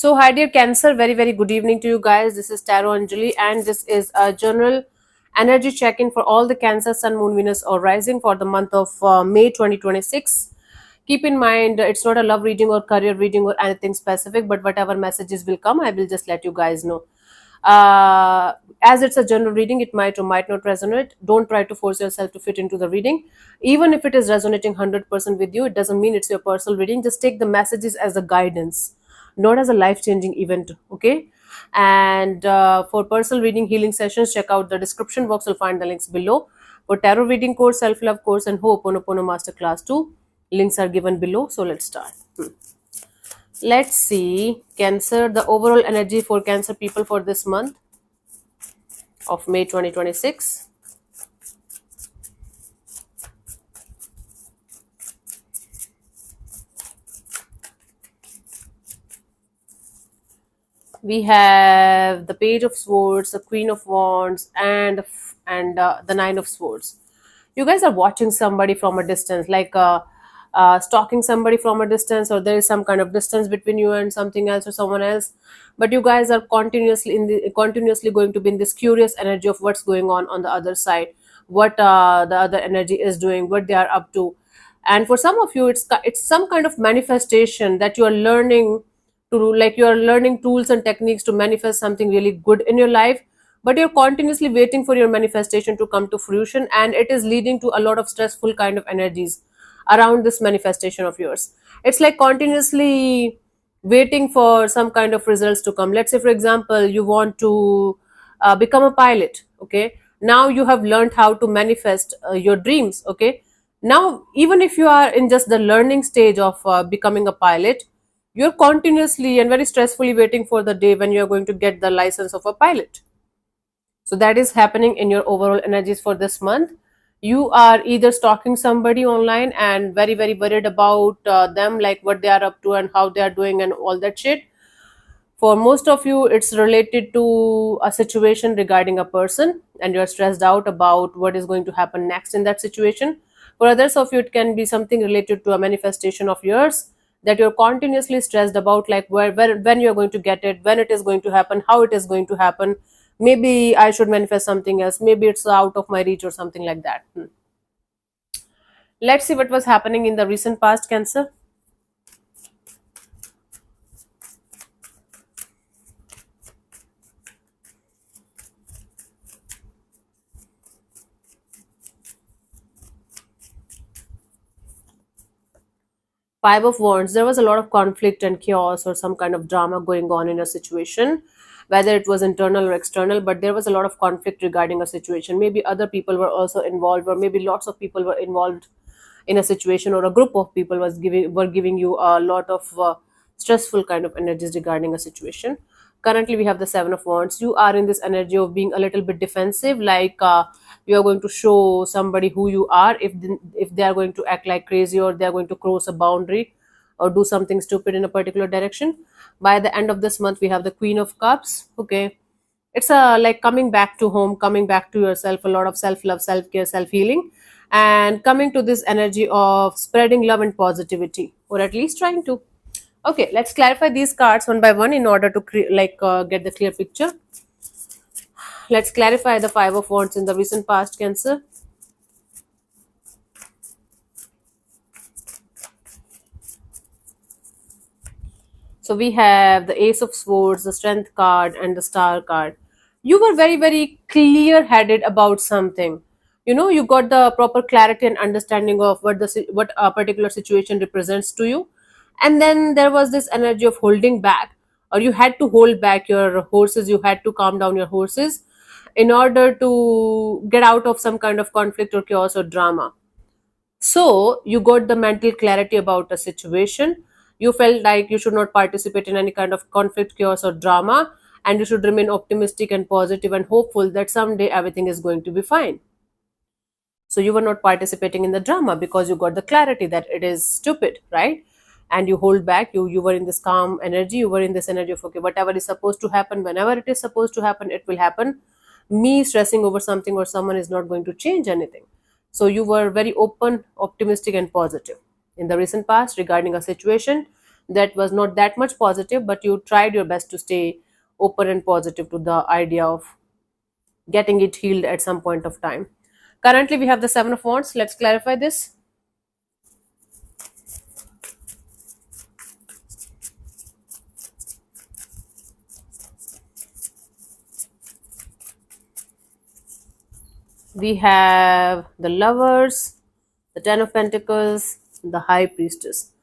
So, hi dear Cancer, very good evening to you guys. This is Tarot Anjali, and this is a general energy check in for all the Cancer, Sun, Moon, Venus, or Rising for the month of May 2026. Keep in mind, it's not a love reading or career reading or anything specific, but whatever messages will come, I will just let you guys know. As it's a general reading, it might or might not resonate. Don't try to force yourself to fit into the reading. Even if it is resonating 100% with you, it doesn't mean it's your personal reading. Just take the messages as a guidance, not as a life changing event. Okay. And for personal reading healing sessions, check out the description box. You'll find the links below. For tarot reading course, self love course, and Ho'oponopono masterclass 2, links are given below. So let's start. Let's see Cancer, the overall energy for Cancer people for this month of May 2026. We have the Page of Swords, the Queen of Wands, and the Nine of Swords. You guys are watching somebody from a distance, like stalking somebody from a distance, or there is some kind of distance between you and something else or someone else. But you guys are continuously going to be in this curious energy of what's going on the other side, what the other energy is doing, what they are up to. And for some of you, it's some kind of manifestation that you are learning to do, like you are learning tools and techniques to manifest something really good in your life, but you're continuously waiting for your manifestation to come to fruition, and it is leading to a lot of stressful kind of energies around this manifestation of yours. It's like continuously waiting for some kind of results to come. Let's say, for example, you want to become a pilot. Okay, now you have learned how to manifest your dreams. Okay, now even if you are in just the learning stage of becoming a pilot, you're continuously and very stressfully waiting for the day when you're going to get the license of a pilot. So that is happening in your overall energies for this month. You are either stalking somebody online and very worried about them, like what they are up to and how they are doing and all that shit. For most of you, it's related to a situation regarding a person, and you're stressed out about what is going to happen next in that situation. For others of you, it can be something related to a manifestation of yours that you're continuously stressed about, like when you're going to get it, when it is going to happen, how it is going to happen. Maybe I should manifest something else. Maybe it's out of my reach or something like that. Let's see what was happening in the recent past, Cancer. Five of Wands, there was a lot of conflict and chaos or some kind of drama going on in a situation, whether it was internal or external, but there was a lot of conflict regarding a situation. Maybe other people were also involved, or maybe lots of people were involved in a situation, or a group of people were giving you a lot of stressful kind of energies regarding a situation. Currently, we have the Seven of Wands. You are in this energy of being a little bit defensive, like you are going to show somebody who you are if they are going to act like crazy, or they are going to cross a boundary or do something stupid in a particular direction. By the end of this month, we have the Queen of Cups. Okay, it's a like coming back to home, coming back to yourself, a lot of self love, self care, self healing, and coming to this energy of spreading love and positivity, or at least trying to. Okay, let's clarify these cards one by one in order to get the clear picture. Let's clarify the Five of Wands in the recent past, Cancer. So we have the Ace of Swords, the Strength card, and the Star card. You were very clear headed about something. You know, you got the proper clarity and understanding of what a particular situation represents to you. And then there was this energy of holding back, or you had to hold back your horses, you had to calm down your horses in order to get out of some kind of conflict or chaos or drama. So you got the mental clarity about a situation. You felt like you should not participate in any kind of conflict, chaos, or drama, and you should remain optimistic and positive and hopeful that someday everything is going to be fine. So you were not participating in the drama because you got the clarity that it is stupid, right? And you hold back. You were in this calm energy. You were in this energy of, okay, whatever is supposed to happen, whenever it is supposed to happen, it will happen. Me stressing over something or someone is not going to change anything. So you were very open, optimistic, and positive in the recent past regarding a situation that was not that much positive, but you tried your best to stay open and positive to the idea of getting it healed at some point of time. Currently, we have the Seven of Wands. Let's clarify this. We have the Lovers, the Ten of Pentacles, the High Priestess.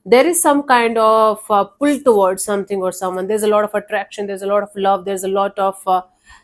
There is some kind of pull towards something or someone. There's a lot of attraction, there's a lot of love, there's a lot of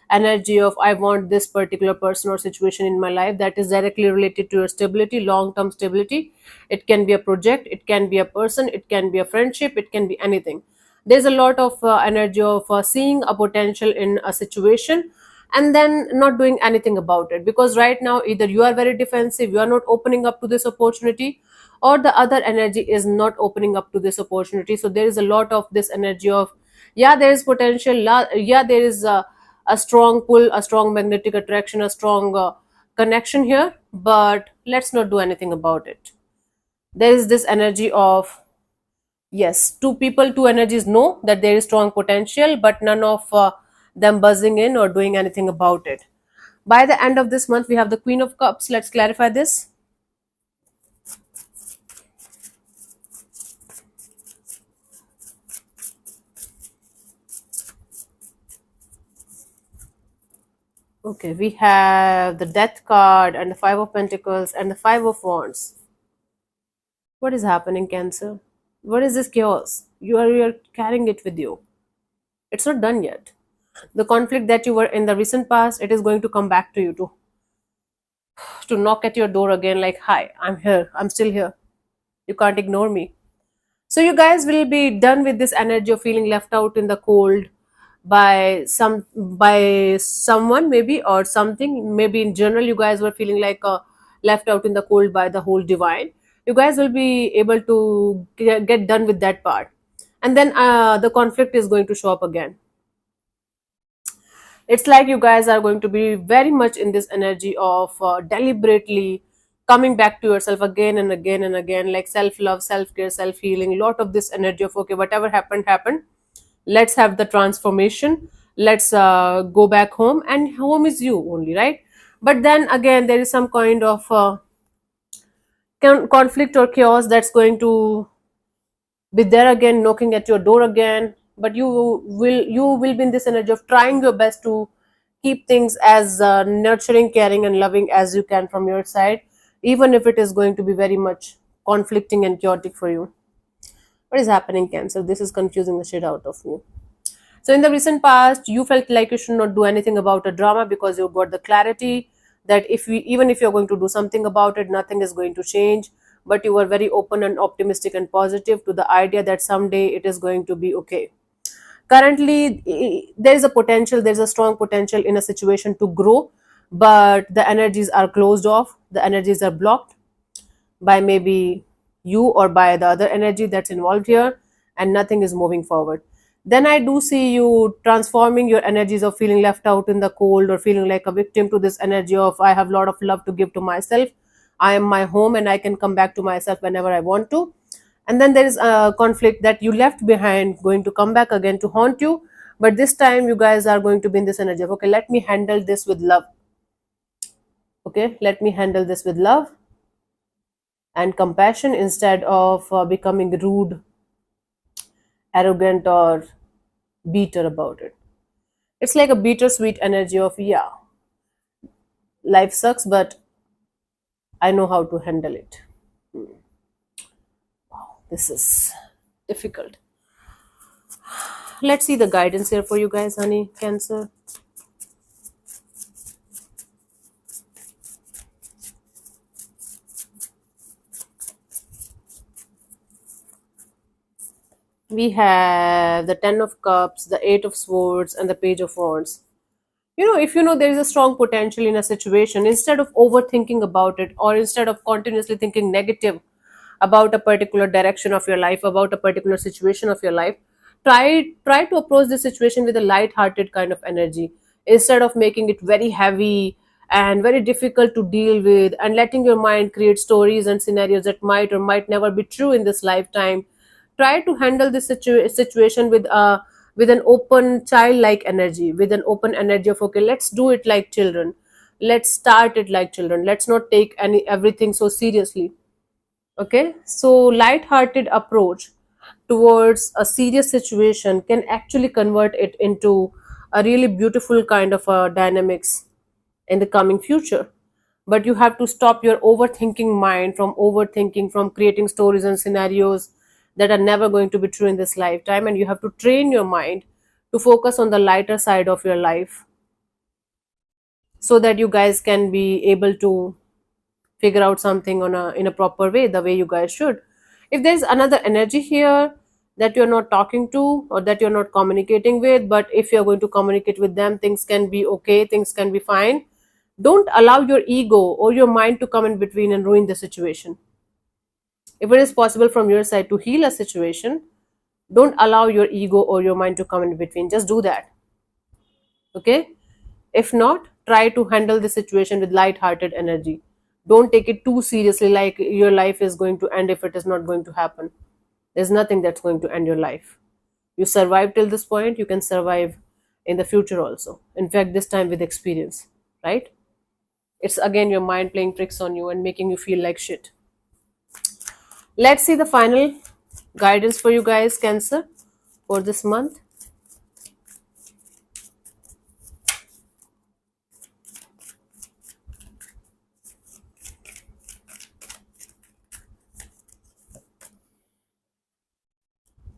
energy of I want this particular person or situation in my life that is directly related to your stability, long term stability. It can be a project, it can be a person, it can be a friendship, it can be anything. There's a lot of energy of seeing a potential in a situation and then not doing anything about it, because right now either you are very defensive, you are not opening up to this opportunity, or the other energy is not opening up to this opportunity. So there is a lot of this energy of, yeah, there is potential, yeah, there is a strong pull, a strong magnetic attraction, a strong connection here, but let's not do anything about it. There is this energy of, yes, two people, two energies know that there is strong potential, but none of them buzzing in or doing anything about it. By the end of this month, we have the Queen of Cups. Let's clarify this. Okay, we have the Death card and the Five of Pentacles and the Five of Wands. What is happening, Cancer? What is this chaos? You are carrying it with you. It's not done yet. The conflict that you were in the recent past, it is going to come back to you to knock at your door again, like, hi, I'm here, I'm still here. You can't ignore me. So you guys will be done with this energy of feeling left out in the cold by someone maybe, or something. Maybe in general you guys were feeling like left out in the cold by the whole divine. You guys will be able to get done with that part, and then the conflict is going to show up again. It's like you guys are going to be very much in this energy of deliberately coming back to yourself again and again and again, like self love, self care, self healing. Lot of this energy of, okay, whatever happened happened, let's have the transformation, let's go back home, and home is you only, right? But then again there is some kind of conflict or chaos that's going to be there again, knocking at your door again. But you will be in this energy of trying your best to keep things as nurturing, caring and loving as you can from your side, even if it is going to be very much conflicting and chaotic for you. What is happening, Cancer? This is confusing the shit out of me. So in the recent past, you felt like you should not do anything about a drama because you got the clarity that even if you're going to do something about it, nothing is going to change. But you were very open and optimistic and positive to the idea that someday it is going to be okay. Currently, there is a potential, there's a strong potential in a situation to grow, but the energies are closed off, the energies are blocked by maybe you or by the other energy that's involved here, and nothing is moving forward. Then I do see you transforming your energies of feeling left out in the cold or feeling like a victim to this energy of, I have a lot of love to give to myself, I am my home and I can come back to myself whenever I want to. And then there is a conflict that you left behind going to come back again to haunt you, but this time you guys are going to be in this energy of, okay, let me handle this with love. Okay, let me handle this with love and compassion instead of becoming rude, arrogant or bitter about it. It's like a bittersweet energy of, yeah, life sucks, but I know how to handle it. This is difficult. Let's see the guidance here for you guys, honey, Cancer. We have the Ten of Cups, the Eight of Swords, and the Page of Wands. If you know there is a strong potential in a situation, instead of overthinking about it, or instead of continuously thinking negative about a particular direction of your life, about a particular situation of your life, try to approach the situation with a light-hearted kind of energy, instead of making it very heavy and very difficult to deal with, and letting your mind create stories and scenarios that might or might never be true in this lifetime. try to handle this situation with an open childlike energy, with an open energy of, okay, let's do it like children, let's start it like children, let's not take any everything so seriously. Okay, so light-hearted approach towards a serious situation can actually convert it into a really beautiful kind of a dynamics in the coming future. But you have to stop your overthinking mind from overthinking, from creating stories and scenarios that are never going to be true in this lifetime, and you have to train your mind to focus on the lighter side of your life, so that you guys can be able to figure out something on a in a proper way, the way you guys should. If there's another energy here that you're not talking to or that you're not communicating with, but if you're going to communicate with them, things can be okay, things can be fine. Don't allow your ego or your mind to come in between and ruin the situation. If it is possible from your side to heal a situation, don't allow your ego or your mind to come in between, just do that. Okay, if not, try to handle the situation with light-hearted energy. Don't take it too seriously, like your life is going to end if it is not going to happen. There's nothing that's going to end your life. You survived till this point, you can survive in the future also. In fact, this time with experience, right? It's again your mind playing tricks on you and making you feel like shit. Let's see the final guidance for you guys, Cancer, for this month.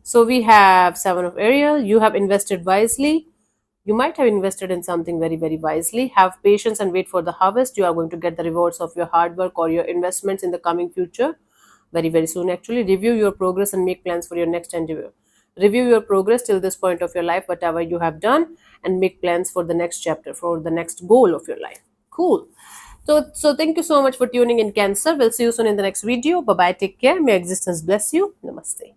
So we have Seven of Ariel. You have invested wisely. You might have invested in something very, very wisely. Have patience and wait for the harvest. You are going to get the rewards of your hard work or your investments in the coming future very, very soon. Actually, review your progress and make plans for your next endeavor. Review your progress till this point of your life, whatever you have done, and make plans for the next chapter, for the next goal of your life. Cool. So thank you so much for tuning in, Cancer. We'll see you soon in the next video. Bye bye. Take care. May existence bless you. Namaste.